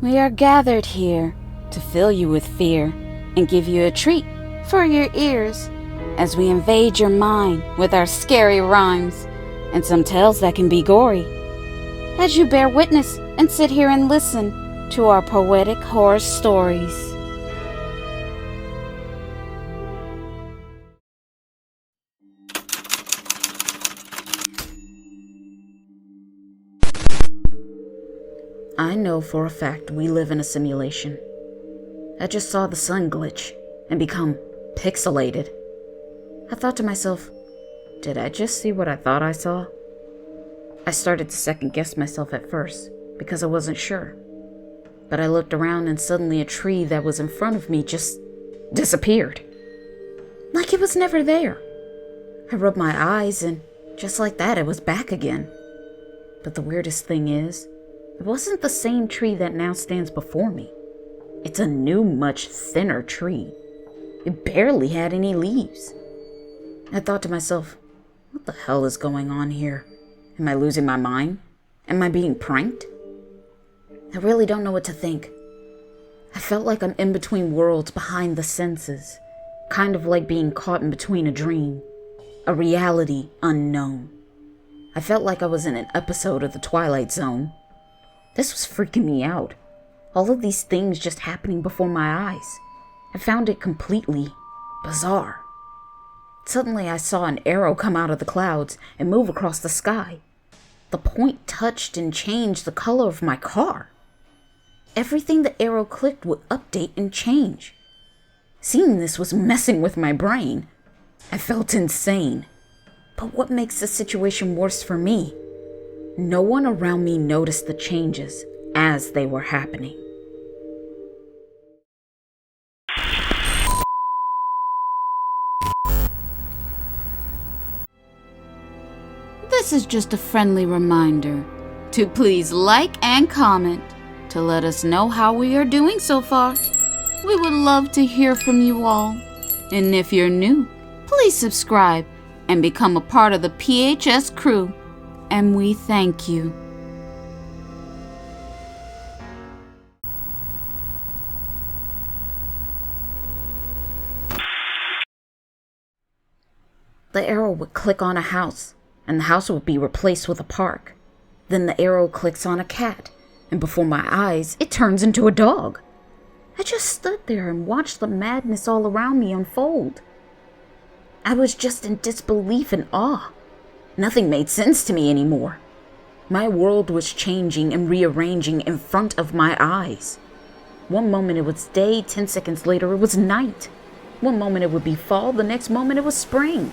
We are gathered here to fill you with fear and give you a treat for your ears as we invade your mind with our scary rhymes and some tales that can be gory. As you bear witness and sit here and listen to our poetic horror stories. I know for a fact we live in a simulation. I just saw the sun glitch and become pixelated. I thought to myself, did I just see what I thought I saw? I started to second guess myself at first because I wasn't sure. But I looked around and suddenly a tree that was in front of me just disappeared. Like it was never there. I rubbed my eyes and just like that it was back again. But the weirdest thing is, it wasn't the same tree that now stands before me. It's a new, much thinner tree. It barely had any leaves. I thought to myself, what the hell is going on here? Am I losing my mind? Am I being pranked? I really don't know what to think. I felt like I'm in between worlds behind the senses, kind of like being caught in between a dream, a reality unknown. I felt like I was in an episode of The Twilight Zone. This was freaking me out. All of these things just happening before my eyes. I found it completely bizarre. Suddenly I saw an arrow come out of the clouds and move across the sky. The point touched and changed the color of my car. Everything the arrow clicked would update and change. Seeing this was messing with my brain. I felt insane. But what makes the situation worse for me? No one around me noticed the changes as they were happening. This is just a friendly reminder to please like and comment to let us know how we are doing so far. We would love to hear from you all. And if you're new, please subscribe and become a part of the PHS crew. And we thank you. The arrow would click on a house, and the house would be replaced with a park. Then the arrow clicks on a cat, and before my eyes, it turns into a dog. I just stood there and watched the madness all around me unfold. I was just in disbelief and awe. Nothing made sense to me anymore. My world was changing and rearranging in front of my eyes. One moment it was day, 10 seconds later it was night. One moment it would be fall, the next moment it was spring.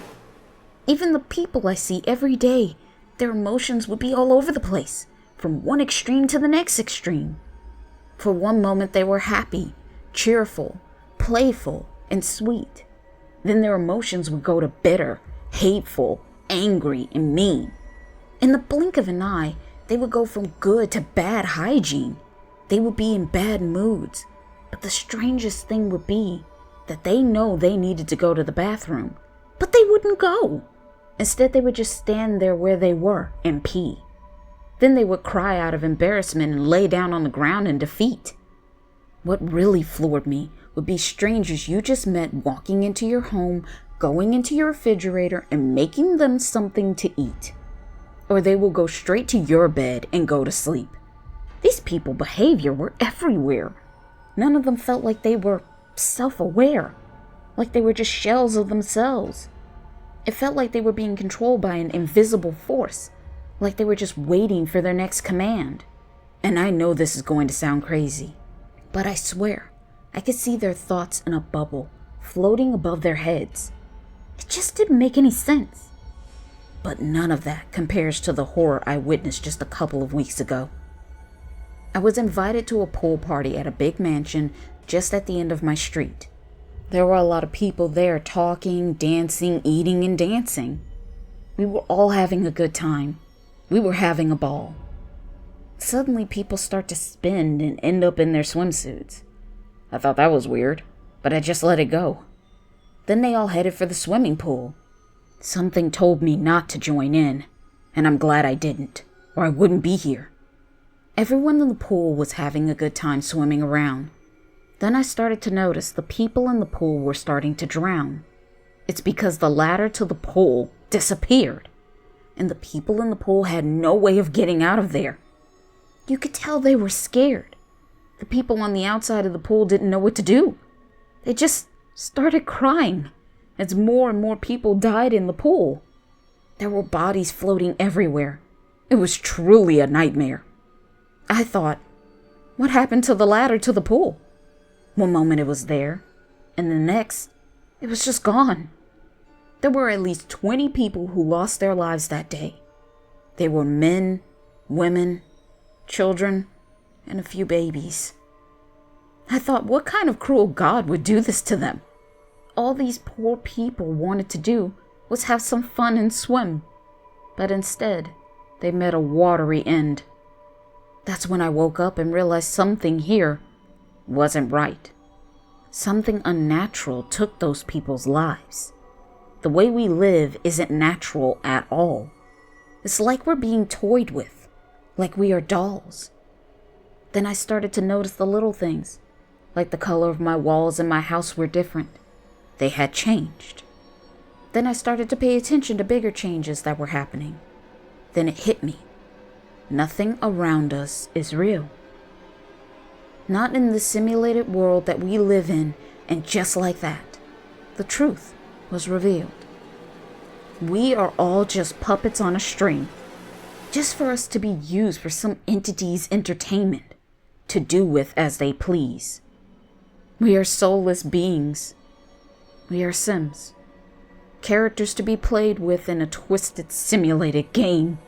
Even the people I see every day, their emotions would be all over the place, from one extreme to the next extreme. For one moment they were happy, cheerful, playful, and sweet. Then their emotions would go to bitter, hateful, angry, and mean. In the blink of an eye, they would go from good to bad hygiene. They would be in bad moods. But the strangest thing would be that they know they needed to go to the bathroom, but they wouldn't go. Instead, they would just stand there where they were and pee. Then they would cry out of embarrassment and lay down on the ground in defeat. What really floored me would be strangers you just met walking into your home, going into your refrigerator and making them something to eat. Or they will go straight to your bed and go to sleep. These people's behavior were everywhere. None of them felt like they were self-aware, like they were just shells of themselves. It felt like they were being controlled by an invisible force, like they were just waiting for their next command. And I know this is going to sound crazy, but I swear, I could see their thoughts in a bubble, floating above their heads. It just didn't make any sense. But none of that compares to the horror I witnessed just a couple of weeks ago. I was invited to a pool party at a big mansion just at the end of my street. There were a lot of people there talking, dancing, eating, and dancing. We were all having a good time. We were having a ball. Suddenly people start to spin and end up in their swimsuits. I thought that was weird, but I just let it go. Then they all headed for the swimming pool. Something told me not to join in, and I'm glad I didn't, or I wouldn't be here. Everyone in the pool was having a good time swimming around. Then I started to notice the people in the pool were starting to drown. It's because the ladder to the pool disappeared, and the people in the pool had no way of getting out of there. You could tell they were scared. The people on the outside of the pool didn't know what to do. They just started crying as more and more people died in the pool. There were bodies floating everywhere. It was truly a nightmare. I thought, what happened to the ladder to the pool? One moment it was there, and the next, it was just gone. There were at least 20 people who lost their lives that day. They were men, women, children, and a few babies. I thought, what kind of cruel God would do this to them? All these poor people wanted to do was have some fun and swim, but instead, they met a watery end. That's when I woke up and realized something here wasn't right. Something unnatural took those people's lives. The way we live isn't natural at all. It's like we're being toyed with, like we are dolls. Then I started to notice the little things, like the color of my walls in my house were different. They had changed. Then I started to pay attention to bigger changes that were happening. Then it hit me. Nothing around us is real. Not in the simulated world that we live in, and just like that, the truth was revealed. We are all just puppets on a string, just for us to be used for some entity's entertainment, to do with as they please. We are soulless beings. We are Sims, characters to be played with in a twisted simulated game.